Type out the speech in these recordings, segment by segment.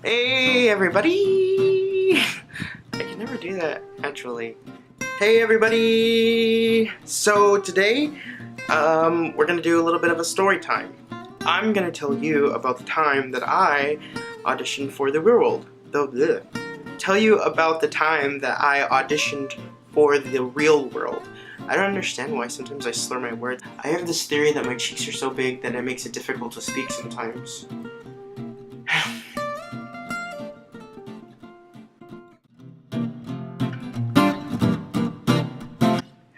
Hey everybody! I can never do that actually. Hey everybody! So today, we're gonna do a little bit of a story time. I'm gonna tell you about the time that I auditioned for the real world. Tell you about the time that I auditioned for the real world. I don't understand why sometimes I slur my words. I have this theory that my cheeks are so big that it makes it difficult to speak sometimes.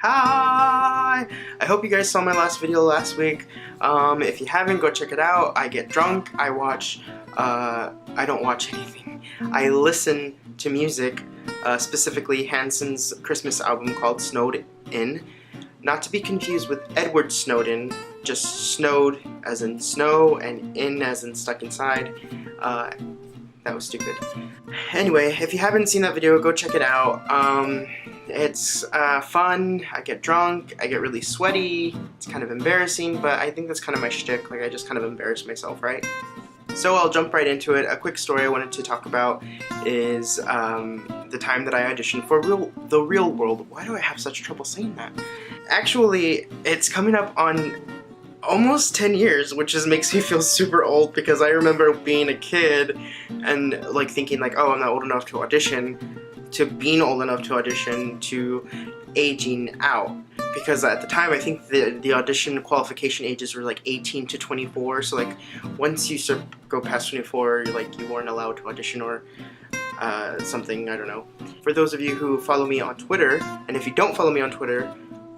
Hi! I hope you guys saw my last video last week. If you haven't, go check it out. I get drunk, I don't watch anything. I listen to music, specifically Hanson's Christmas album called Snowed In. Not to be confused with Edward Snowden, just snowed as in snow and in as in stuck inside. That was stupid. Anyway, if you haven't seen that video, go check it out. It's fun, I get drunk, I get really sweaty, it's kind of embarrassing, but I think that's kind of my shtick, like I just kind of embarrass myself, right? So I'll jump right into it. A quick story I wanted to talk about is the time that I auditioned for the real world. Why do I have such trouble saying that? Actually, it's coming up on almost 10 years, which just makes me feel super old because I remember being a kid and like thinking like, oh, I'm not old enough to audition, to being old enough to audition, to aging out. Because at the time, I think the audition qualification ages were like 18 to 24, so like once you go past 24, you weren't allowed to audition or something, I don't know. For those of you who follow me on Twitter, and if you don't follow me on Twitter,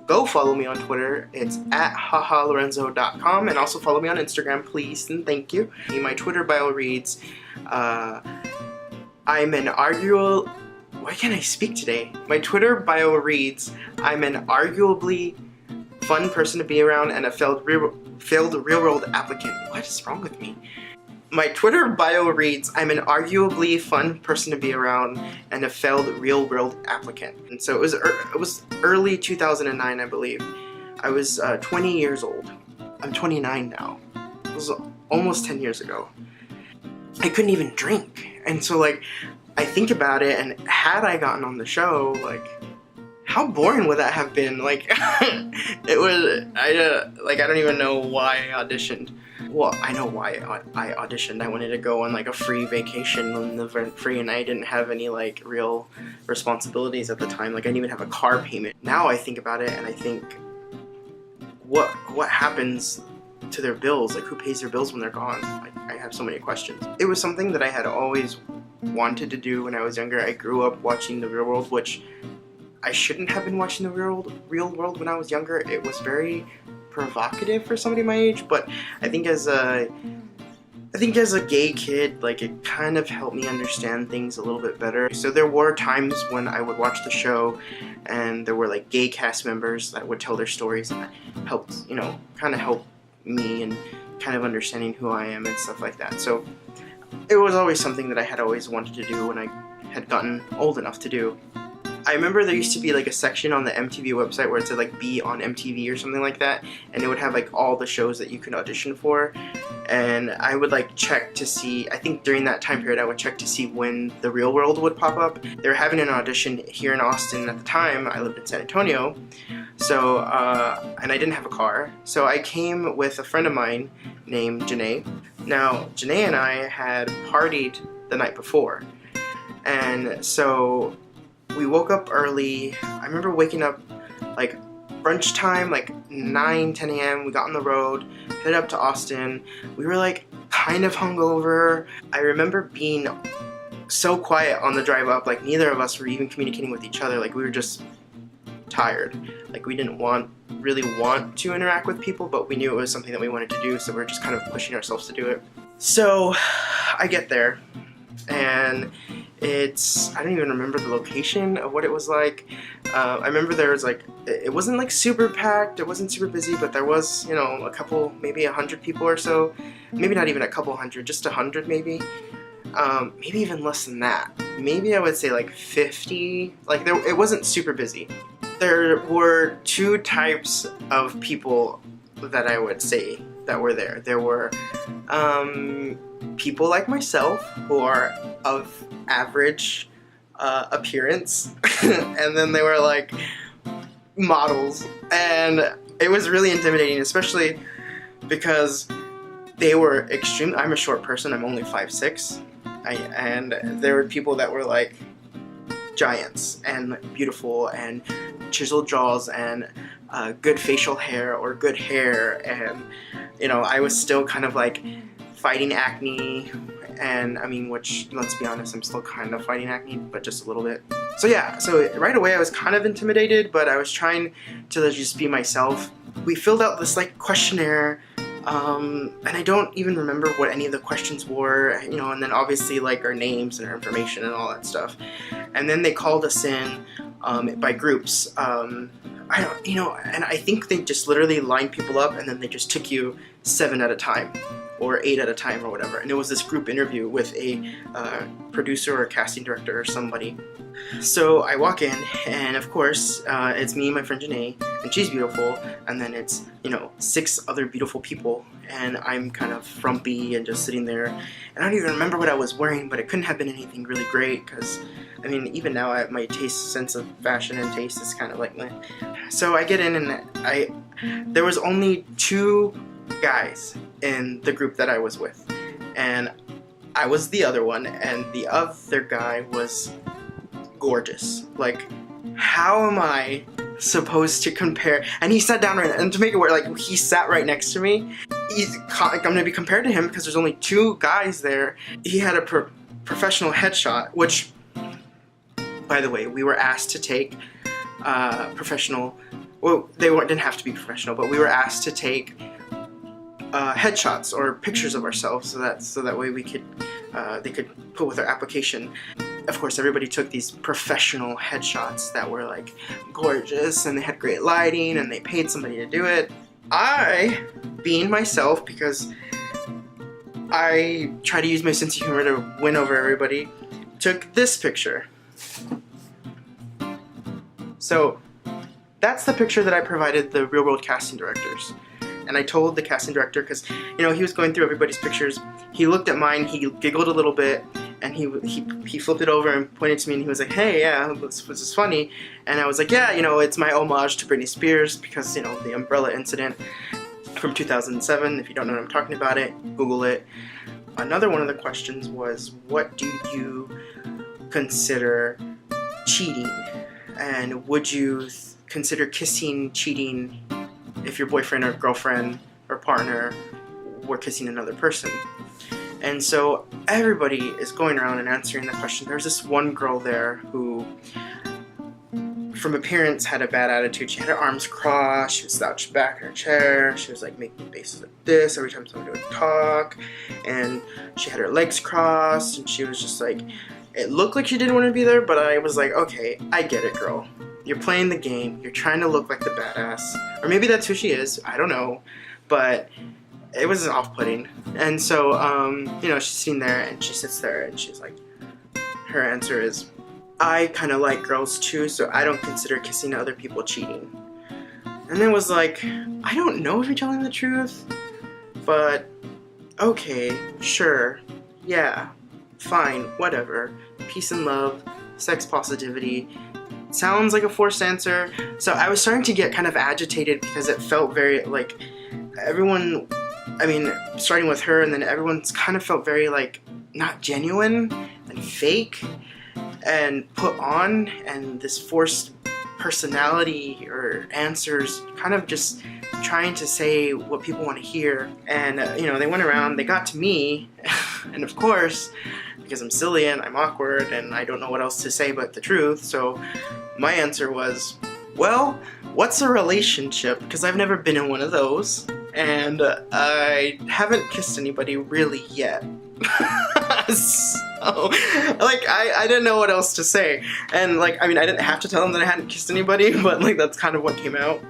go follow me on Twitter. It's at hahalorenzo.com, and also follow me on Instagram, please, and thank you. My Twitter bio reads, I'm an arguable... Why can't I speak today? My Twitter bio reads, I'm an arguably fun person to be around and a failed real-world applicant. What is wrong with me? My Twitter bio reads, I'm an arguably fun person to be around and a failed real-world applicant. And so it was early 2009, I believe. I was 20 years old. I'm 29 now. It was almost 10 years ago. I couldn't even drink. And so like, I think about it, and had I gotten on the show, like, how boring would that have been? Like, it was, I don't even know why I auditioned. Well, I know why I auditioned. I wanted to go on, like, a free vacation on the rent-free, and I didn't have any, like, real responsibilities at the time. Like, I didn't even have a car payment. Now I think about it, and I think, what happens to their bills? Like, who pays their bills when they're gone? Like, I have so many questions. It was something that I had always wanted to do when I was younger. I grew up watching the real world, which I shouldn't have been watching the real world when I was younger. It was very provocative for somebody my age, but I think as a gay kid, like, it kind of helped me understand things a little bit better. So there were times when I would watch the show and there were like gay cast members that would tell their stories, and that helped, you know, kind of help me and kind of understanding who I am and stuff like that. So it was always something that I had always wanted to do when I had gotten old enough to do. I remember there used to be like a section on the MTV website where it said like be on MTV or something like that, and it would have like all the shows that you could audition for, and I would like check to see, I think during that time period I would check to see when the real world would pop up. They were having an audition here in Austin at the time. I lived in San Antonio, so and I didn't have a car, so I came with a friend of mine named Janae. Now Janae and I had partied the night before, and so we woke up early. I remember waking up like brunch time, like 9-10 a.m. We got on the road, headed up to Austin. We were like kind of hungover. I remember being so quiet on the drive up, like neither of us were even communicating with each other. Like we were just tired. Like we didn't really want to interact with people, but we knew it was something that we wanted to do, so we were just kind of pushing ourselves to do it. So I get there, and I don't even remember the location of what it was like. I remember there was like, it wasn't like super packed, it wasn't super busy, but there was, you know, a couple, maybe 100 people or so. Maybe not even a couple hundred, just 100 maybe. Maybe even less than that. Maybe I would say like 50. Like it wasn't super busy. There were two types of people that I would say that were there. There were people like myself who are of average appearance, and then they were like models, and it was really intimidating, especially because they were extreme. I'm a short person. I'm only 5'6", and there were people that were like giants and beautiful and chiseled jaws and good facial hair or good hair, and you know, I was still kind of like fighting acne, and I mean, which, let's be honest, I'm still kind of fighting acne, but just a little bit. So yeah, so right away I was kind of intimidated, but I was trying to just be myself. We filled out this like questionnaire, and I don't even remember what any of the questions were, you know, and then obviously like our names and our information and all that stuff. And then they called us in by groups. I don't, you know, and I think they just literally lined people up, and then they just took you 7 at a time or 8 at a time or whatever. And it was this group interview with a producer or casting director or somebody. So I walk in, and of course it's me and my friend Janae, and she's beautiful, and then it's, you know, 6 other beautiful people, and I'm kind of frumpy and just sitting there, and I don't even remember what I was wearing, but it couldn't have been anything really great, because I mean, even now my sense of fashion and taste is kind of like meh. So I get in, and there was only 2 guys in the group that I was with, and I was the other one, and the other guy was gorgeous. Like, how am I supposed to compare? And he sat down and to make it work, like, he sat right next to me. I'm gonna be compared to him because there's only 2 guys there. He had a professional headshot, which, by the way, we were asked to take professional. Well, they didn't have to be professional, but we were asked to take headshots or pictures of ourselves, so that way we could they could put with our application. Of course, everybody took these professional headshots that were like gorgeous, and they had great lighting, and they paid somebody to do it. I, being myself, because I try to use my sense of humor to win over everybody, took this picture. So that's the picture that I provided the real world casting directors. And I told the casting director, because, you know, he was going through everybody's pictures. He looked at mine, he giggled a little bit, and he flipped it over and pointed to me, and he was like, "Hey, yeah, this is funny." And I was like, "Yeah, you know, it's my homage to Britney Spears, because, you know, the umbrella incident from 2007. If you don't know what I'm talking about, Google it." Another one of the questions was, what do you consider cheating? And would you consider kissing cheating if your boyfriend or girlfriend or partner were kissing another person? And so everybody is going around and answering the question. There's this one girl there who, from appearance, had a bad attitude. She had her arms crossed, she was slouched back in her chair, she was like making faces like this every time somebody would talk, and she had her legs crossed, and she was just like, it looked like she didn't want to be there, but I was like, okay, I get it, girl. You're playing the game, you're trying to look like the badass. Or maybe that's who she is, I don't know. But it was off-putting. And so, you know, she's sitting there, and she sits there, and she's like, her answer is, I kind of like girls too, so I don't consider kissing other people cheating. And it was like, I don't know if you're telling the truth, but okay, sure, yeah, fine, whatever. Peace and love, sex positivity. Sounds like a forced answer. So I was starting to get kind of agitated because it felt very like everyone, I mean, starting with her, and then everyone's kind of felt very like not genuine and fake and put on, and this forced personality or answers, kind of just trying to say what people want to hear. And you know, they went around, they got to me, and of course, because I'm silly and I'm awkward and I don't know what else to say but the truth, so my answer was, well, what's a relationship? Because I've never been in one of those, and I haven't kissed anybody really yet. So, like, I didn't know what else to say. And, like, I mean, I didn't have to tell him that I hadn't kissed anybody, but, like, that's kind of what came out.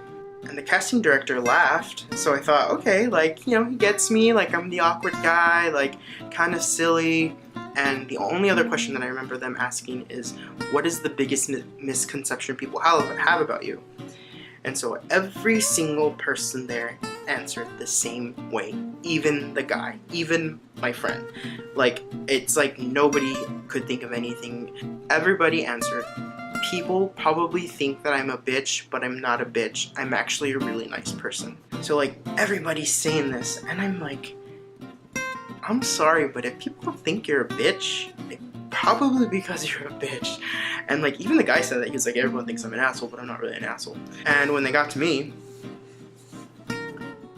And the casting director laughed, so I thought, okay, like, you know, he gets me, like, I'm the awkward guy, like, kind of silly. And the only other question that I remember them asking is, what is the biggest misconception people have about you? And so every single person there answered the same way. Even the guy, even my friend. Like, it's like nobody could think of anything. Everybody answered. People probably think that I'm a bitch, but I'm not a bitch. I'm actually a really nice person. So like, everybody's saying this, and I'm like, I'm sorry, but if people think you're a bitch, probably because you're a bitch. And like, even the guy said that. He was like, everyone thinks I'm an asshole, but I'm not really an asshole. And when they got to me,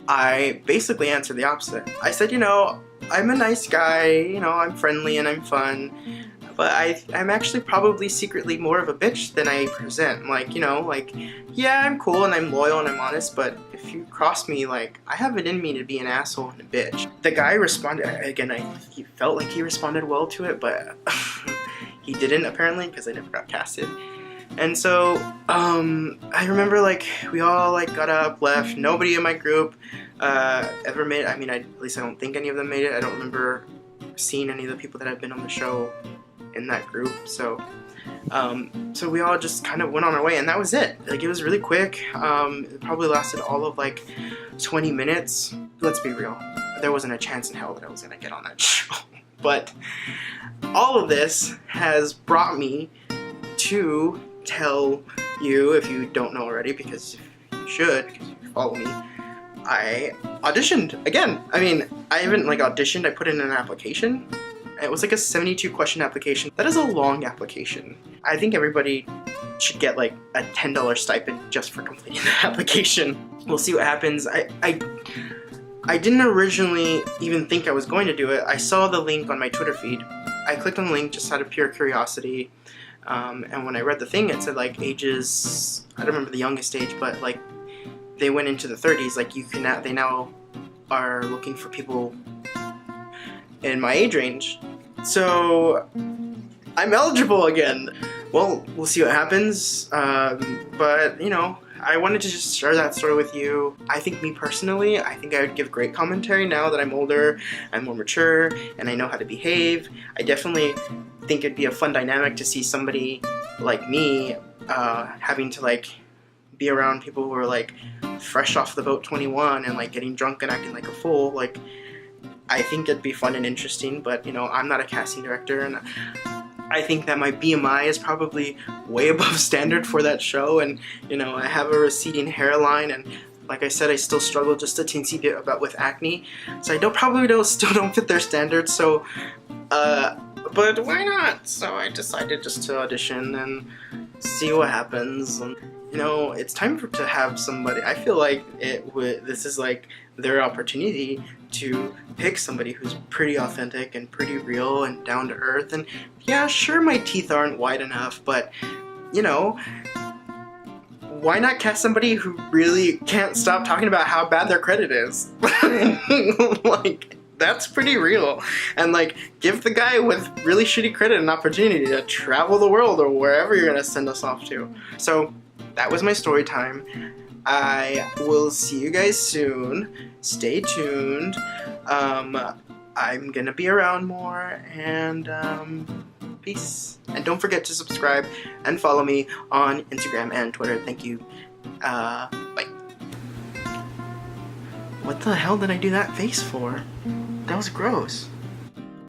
I basically answered the opposite. I said, you know, I'm a nice guy, you know, I'm friendly and I'm fun, but I'm actually probably secretly more of a bitch than I present. Like, you know, like, yeah, I'm cool and I'm loyal and I'm honest, but if you cross me, like, I have it in me to be an asshole and a bitch. The guy responded, again, he felt like he responded well to it, but he didn't apparently, because I never got casted. And so, I remember, like, we all, like, got up, left. Nobody in my group ever made it. I mean, at least I don't think any of them made it. I don't remember seeing any of the people that have been on the show in that group. So, so we all just kind of went on our way, and that was it. Like, it was really quick. It probably lasted all of, like, 20 minutes. Let's be real. There wasn't a chance in hell that I was gonna get on that show. But all of this has brought me to tell you, if you don't know already, because you should, because you follow me, I auditioned again. I mean, I haven't like auditioned, I put in an application. It was like a 72 question application. That is a long application. I think everybody should get like a $10 stipend just for completing the application. We'll see what happens. I didn't originally even think I was going to do it. I saw the link on my Twitter feed. I clicked on the link just out of pure curiosity. And when I read the thing, it said like ages, I don't remember the youngest age, but like they went into the 30s. Like they now are looking for people in my age range. So I'm eligible again. Well, we'll see what happens. But you know, I wanted to just share that story with you. I think me personally, I think I would give great commentary now that I'm older, I'm more mature, and I know how to behave. I definitely think it'd be a fun dynamic to see somebody like me having to like be around people who are like fresh off the boat 21 and like getting drunk and acting like a fool. Like, I think it'd be fun and interesting, but you know, I'm not a casting director, and I think that my BMI is probably way above standard for that show, and you know, I have a receding hairline, and like I said, I still struggle just a teensy bit with acne, so I still don't fit their standards. So but why not? So I decided just to audition and see what happens. And you know, it's time to have somebody. I feel like this is like their opportunity to pick somebody who's pretty authentic and pretty real and down to earth. And yeah, sure, my teeth aren't wide enough, but you know, why not cast somebody who really can't stop talking about how bad their credit is? Like, that's pretty real. And like, give the guy with really shitty credit an opportunity to travel the world or wherever you're gonna send us off to. So that was my story time. I will see you guys soon. Stay tuned. I'm gonna be around more, and peace. And don't forget to subscribe and follow me on Instagram and Twitter. Thank you. Bye. What the hell did I do that face for? That was gross.